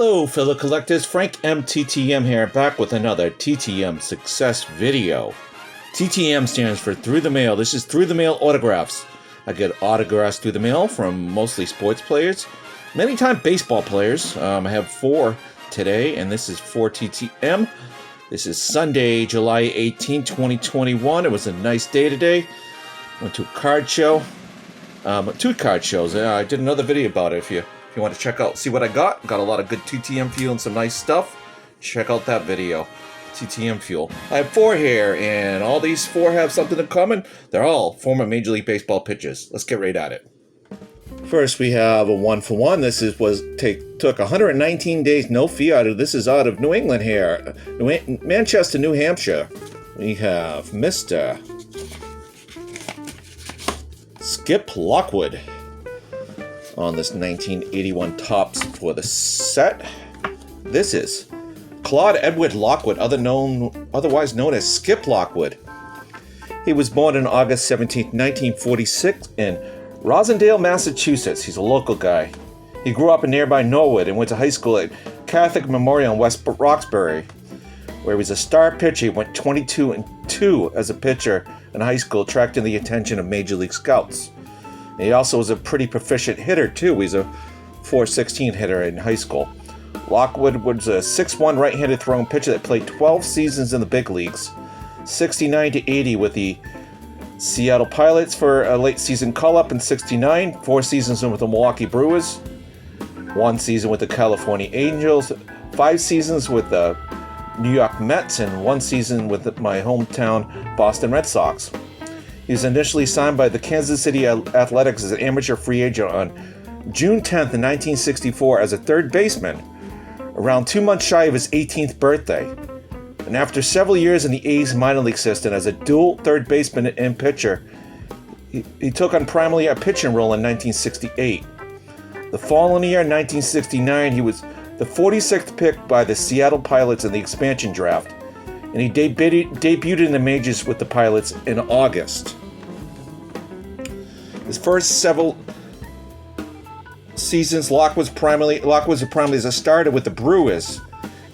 Hello fellow collectors, Frank TTM here, back with another TTM Success video. TTM stands for Through the Mail. This is Through the Mail autographs. I get autographs through the mail from mostly sports players, many times baseball players. I have 4 today, and this is for TTM. This is Sunday, July 18, 2021. It was a nice day today. Went to a card show. 2 card shows. I did another video about it. If you want to check out, see what I got a lot of good TTM fuel and some nice stuff, check out that video. TTM fuel. I have 4 here, and all these 4 have something in common. They're all former Major League Baseball pitchers. Let's get right at it. First, we have a 1-for-1. This took 119 days, no fee out of. This is out of New England here, Manchester, New Hampshire. We have Mr. Skip Lockwood on this 1981 Topps for the set. This is Claude Edward Lockwood, otherwise known as Skip Lockwood. He was born on August 17, 1946 in Rosendale, Massachusetts. He's a local guy. He grew up in nearby Norwood and went to high school at Catholic Memorial in West Roxbury, where he was a star pitcher. He went 22-2 as a pitcher in high school, attracting the attention of Major League scouts. And he also was a pretty proficient hitter, too. He's a .416 hitter in high school. Lockwood was a 6'1" right-handed throwing pitcher that played 12 seasons in the big leagues, 69-80 with the Seattle Pilots for a late season call-up in 69, 4 seasons with the Milwaukee Brewers, 1 season with the California Angels, 5 seasons with the New York Mets, and 1 season with my hometown Boston Red Sox. He was initially signed by the Kansas City Athletics as an amateur free agent on June 10th, 1964 as a third baseman, around 2 months shy of his 18th birthday. And after several years in the A's minor league system as a dual third baseman and pitcher, he took on primarily a pitching role in 1968. The following year, in 1969, he was the 46th pick by the Seattle Pilots in the expansion draft, and he debuted in the majors with the Pilots in August. His first several seasons, Lockwood was primarily as a starter with the Brewers.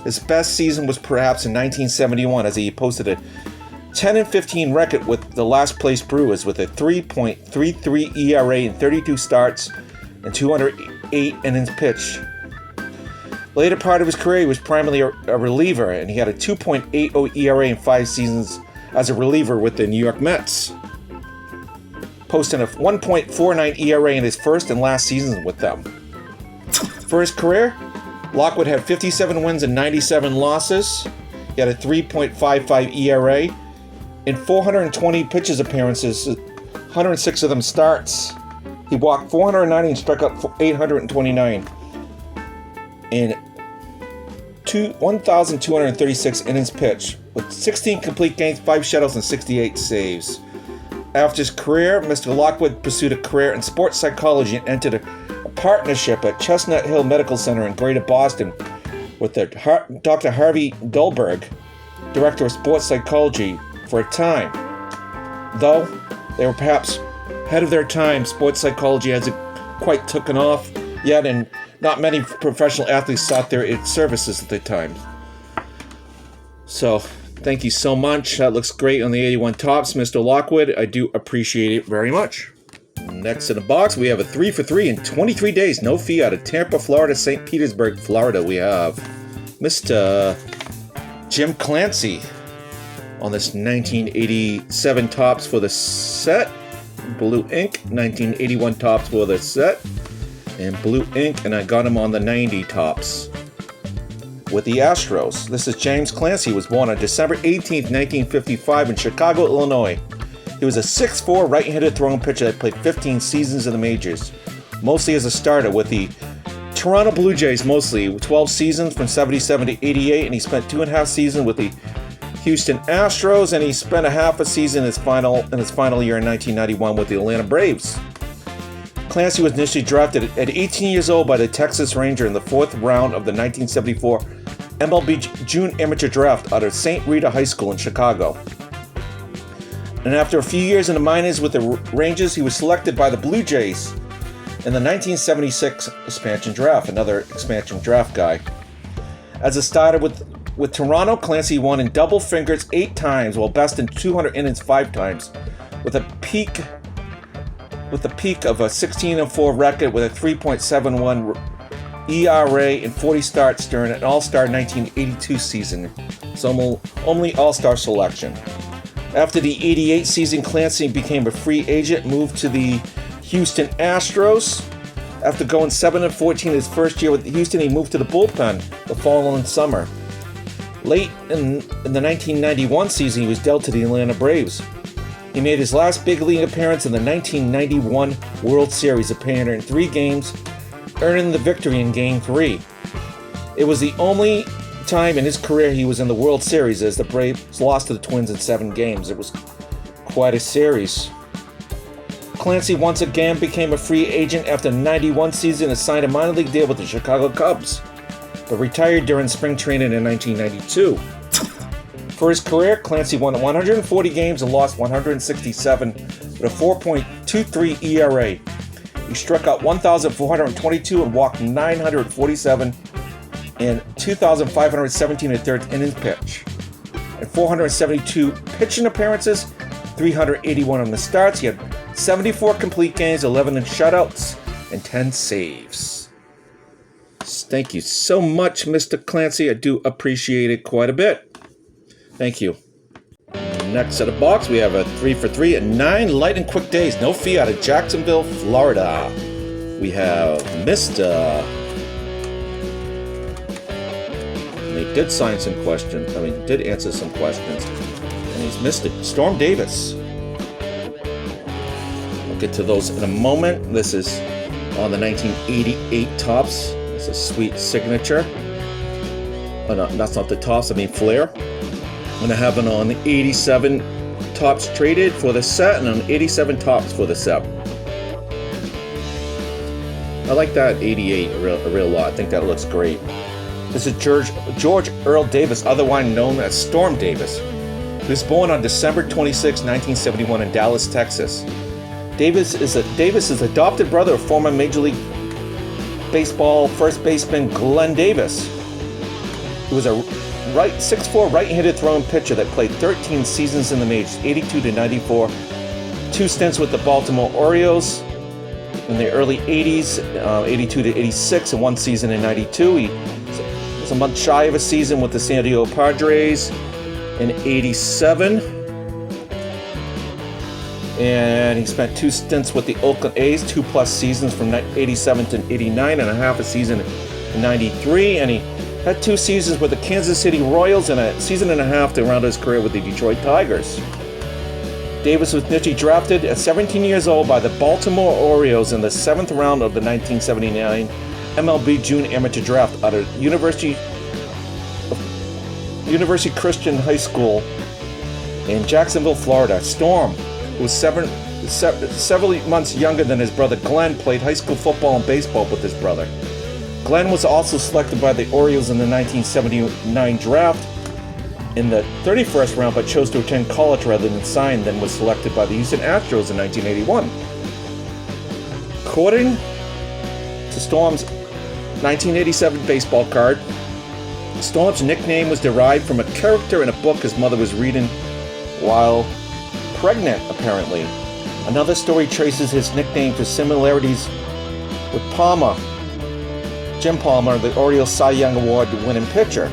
His best season was perhaps in 1971, as he posted a 10-15 record with the last place Brewers with a 3.33 ERA in 32 starts and 208 innings pitched. Later part of his career, he was primarily a reliever, and he had a 2.80 ERA in 5 seasons as a reliever with the New York Mets, posting a 1.49 ERA in his first and last seasons with them. For his career, Lockwood had 57 wins and 97 losses. He had a 3.55 ERA in 420 pitches appearances, 106 of them starts. He walked 490 and struck out 829 in 1,236 innings pitched, with 16 complete games, 5 shutouts, and 68 saves. After his career, Mr. Lockwood pursued a career in sports psychology and entered a partnership at Chestnut Hill Medical Center in Greater Boston with Dr. Harvey Dolberg, director of sports psychology, for a time. Though they were perhaps ahead of their time, sports psychology hasn't quite taken off yet, and not many professional athletes sought their services at the time. So, thank you so much. That looks great on the 81 Topps, Mr. Lockwood. I do appreciate it very much. Next in the box, we have a 3-for-3 in 23 days, no fee, out of Tampa, Florida, St. Petersburg, Florida. We have Mr. Jim Clancy on this 1987 Topps for the set. Blue ink, 1981 Topps for the set. And blue ink, and I got him on the 90 Topps with the Astros. This is James Clancy. He was born on December 18th, 1955 in Chicago, Illinois. He was a 6'4" right-handed throwing pitcher that played 15 seasons in the majors, mostly as a starter with the Toronto Blue Jays, mostly 12 seasons from 77 to 88, and he spent 2.5 seasons with the Houston Astros, and he spent a half a season in his final year in 1991 with the Atlanta Braves. Clancy was initially drafted at 18 years old by the Texas Rangers in the 4th round of the 1974 MLB June Amateur Draft out of St. Rita High School in Chicago. And after a few years in the minors with the Rangers, he was selected by the Blue Jays in the 1976 expansion draft, another expansion draft guy. As a starter with Toronto, Clancy won in double figures 8 times, while best in 200 innings 5 times, with a peak of a 16-4 record with a 3.71 ERA in 40 starts during an All-Star 1982 season. So only All-Star selection. After the 88 season, Clancy became a free agent, moved to the Houston Astros. After going 7-14 his first year with Houston, he moved to the bullpen the following summer. Late in the 1991 season, he was dealt to the Atlanta Braves. He made his last big league appearance in the 1991 World Series, appearing in 3 games, earning the victory in Game 3. It was the only time in his career he was in the World Series, as the Braves lost to the Twins in 7 games. It was quite a series. Clancy once again became a free agent after the 91 season and signed a minor league deal with the Chicago Cubs, but retired during spring training in 1992. For his career, Clancy won 140 games and lost 167 with a 4.23 ERA. He struck out 1,422 and walked 947 in 2,517 1/3 innings pitch. And 472 pitching appearances, 381 on the starts. He had 74 complete games, 11 in shutouts, and 10 saves. Thank you so much, Mr. Clancy. I do appreciate it quite a bit. Thank you. Next to the box, we have a 3 for 3 and 9 light and quick days. No fee out of Jacksonville, Florida. We have Mr. And he did sign some questions. Did answer some questions. And he's Mr. Storm Davis. We'll get to those in a moment. This is on the 1988 Topps. It's a sweet signature. Oh no, that's not the Topps, Flair. I'm going to have it on the 87 Topps traded for the set and on 87 Topps for the set. I like that 88 a real lot. I think that looks great. This is George Earl Davis, otherwise known as Storm Davis. He was born on December 26, 1971 in Dallas, Texas. Davis is adopted brother of former Major League Baseball first baseman Glenn Davis. He was a 6'4" right-handed throwing pitcher that played 13 seasons in the majors, 82 to 94, 2 stints with the Baltimore Orioles in the early 80s, 82 to 86, and 1 season in 92. He was a month shy of a season with the San Diego Padres in 87. And he spent 2 stints with the Oakland A's, 2+ seasons from 87 to 89, and a half a season in 93. And he had 2 seasons with the Kansas City Royals and a season and a half to round his career with the Detroit Tigers. Davis was initially drafted at 17 years old by the Baltimore Orioles in the 7th round of the 1979 MLB June Amateur Draft out of University Christian High School in Jacksonville, Florida. Storm, who was several months younger than his brother Glenn, played high school football and baseball with his brother. Glenn was also selected by the Orioles in the 1979 draft in the 31st round, but chose to attend college rather than sign, then was selected by the Houston Astros in 1981. According to Storm's 1987 baseball card, Storm's nickname was derived from a character in a book his mother was reading while pregnant, apparently. Another story traces his nickname to similarities with Jim Palmer, the Orioles Cy Young Award winning pitcher.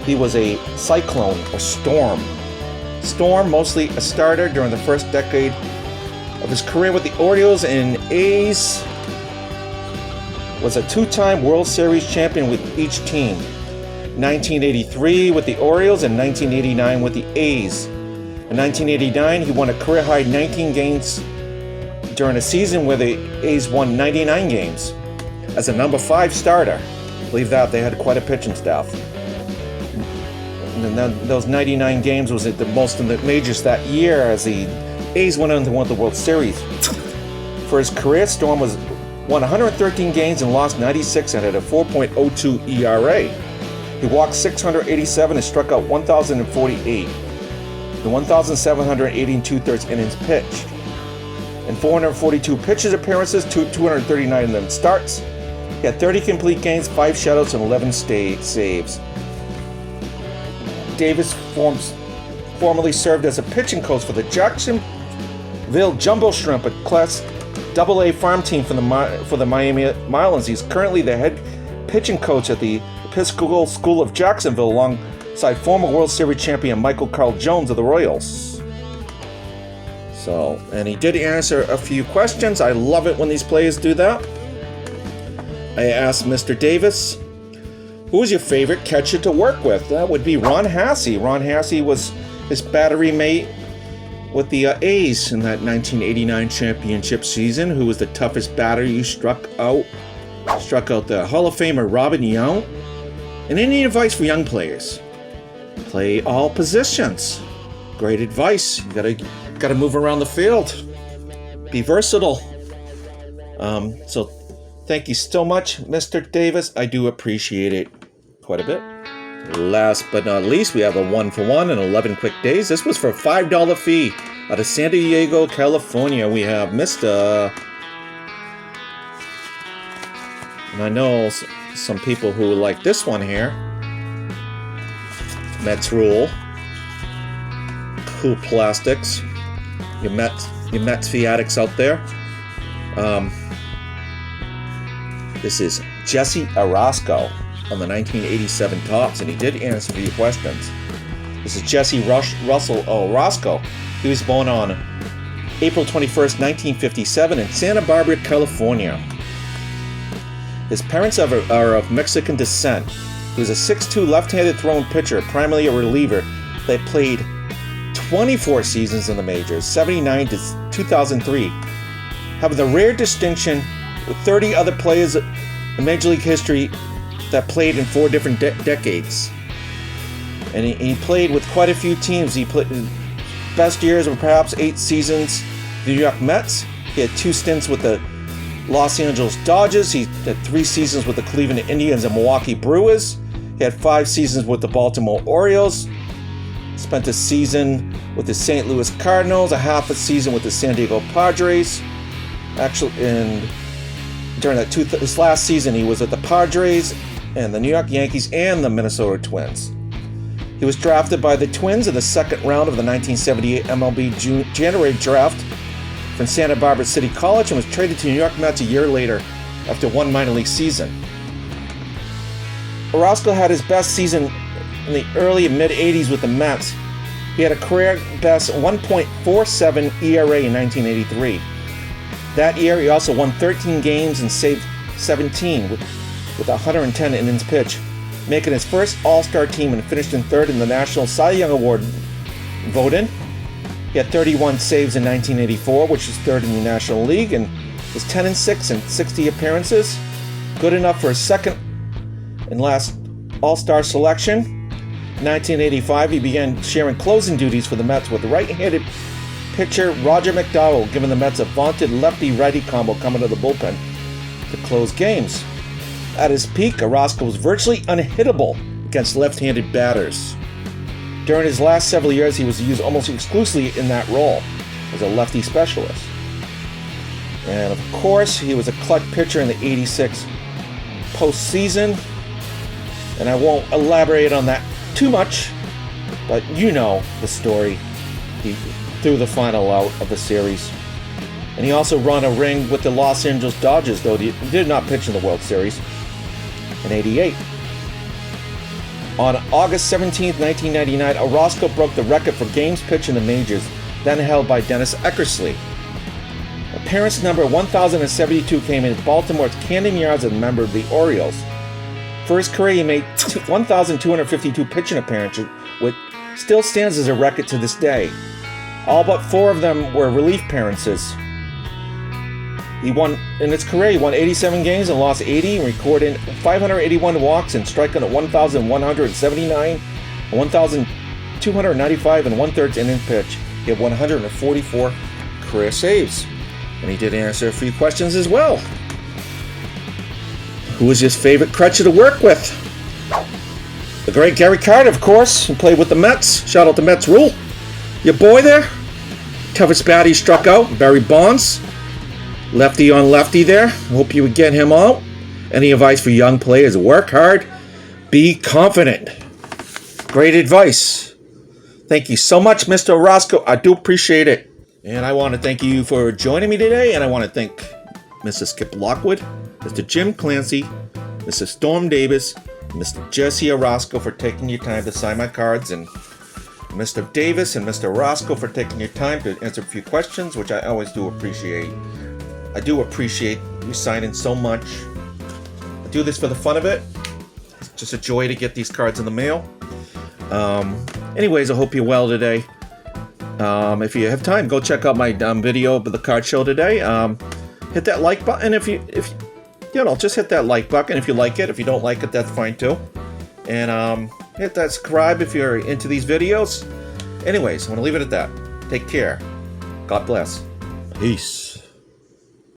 He was a cyclone or storm. Storm, mostly a starter during the first decade of his career with the Orioles and A's, was a 2-time World Series champion with each team. 1983 with the Orioles and 1989 with the A's. In 1989, he won a career-high 19 games during a season where the A's won 99 games. As a number 5 starter, believe that, they had quite a pitching staff. And then those 99 games was the most in the majors that year as the A's went on to win the World Series. For his career, Storm won 113 games and lost 96 and had a 4.02 ERA. He walked 687 and struck out 1,048. The 1,780 2/3 innings pitched. In 442 pitches appearances, 239 of them starts. He had 30 complete games, 5 shutouts, and 11 saves. Davis formerly served as a pitching coach for the Jacksonville Jumbo Shrimp, a Class AA farm team for the Miami Marlins. He's currently the head pitching coach at the Episcopal School of Jacksonville, alongside former World Series champion Michael Carl Jones of the Royals. So, and he did answer a few questions. I love it when these players do that. I asked Mr. Davis, who was your favorite catcher to work with? That would be Ron Hassey. Ron Hassey was his battery mate with the A's in that 1989 championship season, who was the toughest batter you struck out the Hall of Famer Robin Yount. And any advice for young players? Play all positions. Great advice. You gotta move around the field. Be versatile. So thank you so much, Mr. Davis. I do appreciate it quite a bit. Last but not least, we have a 1-for-1 and 11 quick days. This was for a $5 fee out of San Diego, California. We have Mr. And I know some people who like this one here. Mets Rule. Cool Plastics. Your Mets fanatics out there. This is Jesse Orozco on the 1987 Topps, and he did answer a few questions. This is Jesse Russell Orozco. He was born on April 21st, 1957 in Santa Barbara, California. His parents are of Mexican descent. He was a 6'2" left-handed throwing pitcher, primarily a reliever, that played 24 seasons in the majors, 79 to 2003, having the rare distinction with 30 other players in Major League history that played in 4 different decades. And he played with quite a few teams. He played best years were perhaps 8 seasons the New York Mets. He had 2 stints with the Los Angeles Dodgers. He had 3 seasons with the Cleveland Indians and Milwaukee Brewers. He had 5 seasons with the Baltimore Orioles. Spent a season with the St. Louis Cardinals, a half a season with the San Diego Padres. Actually, and during that his last season, he was at the Padres and the New York Yankees and the Minnesota Twins. He was drafted by the Twins in the second round of the 1978 MLB January draft from Santa Barbara City College and was traded to New York Mets a year later after 1 minor league season. Orozco had his best season in the early and mid-'80s with the Mets. He had a career-best 1.47 ERA in 1983. That year, he also won 13 games and saved 17 with 110 innings pitched, making his first All-Star team and finished in 3rd in the National Cy Young Award voting. He had 31 saves in 1984, which is 3rd in the National League, and was 10-6 in 60 appearances. Good enough for his second and last All-Star selection. In 1985, he began sharing closing duties for the Mets with right-handed pitcher Roger McDowell, giving the Mets a vaunted lefty-righty combo coming to the bullpen to close games. At his peak, Orozco was virtually unhittable against left-handed batters. During his last several years, he was used almost exclusively in that role as a lefty specialist. And of course, he was a clutch pitcher in the '86 postseason. And I won't elaborate on that too much, but you know the story. He threw the final out of the series. And he also won a ring with the Los Angeles Dodgers, though he did not pitch in the World Series in '88. On August 17, 1999, Orozco broke the record for games pitched in the majors, then held by Dennis Eckersley. Appearance number 1,072 came in Baltimore's Camden Yards as a member of the Orioles. For his career, he made 1,252 pitching appearances, which still stands as a record to this day. All but 4 of them were relief appearances. In his career, he won 87 games and lost 80, and recorded 581 walks and striking at 1,179 and 1,295 and 1/3 innings pitch. He had 144 career saves. And he did answer a few questions as well. Who was his favorite catcher to work with? The great Gary Carter, of course, who played with the Mets. Shout out to Mets Rule. Your boy there. Toughest bat he struck out, Barry Bonds. Lefty on lefty there. Hope you would get him out. Any advice for young players? Work hard, be confident. Great advice. Thank you so much, Mr. Orozco. I do appreciate it. And I want to thank you for joining me today. And I want to thank Mrs. Skip Lockwood, Mr. Jim Clancy, Mrs. Storm Davis, Mr. Jesse Orozco for taking your time to sign my cards, and Mr. Davis and Mr. Orozco for taking your time to answer a few questions, which I always do appreciate. I do appreciate you signing so much. I do this for the fun of it. It's just a joy to get these cards in the mail. Anyways, I hope you're well today. If you have time, go check out my video of the card show today. Hit that like button if you just hit that like button if you like it. If you don't like it, that's fine too. And hit that subscribe if you're into these videos. Anyways, I'm gonna leave it at that. Take care. God bless. Peace.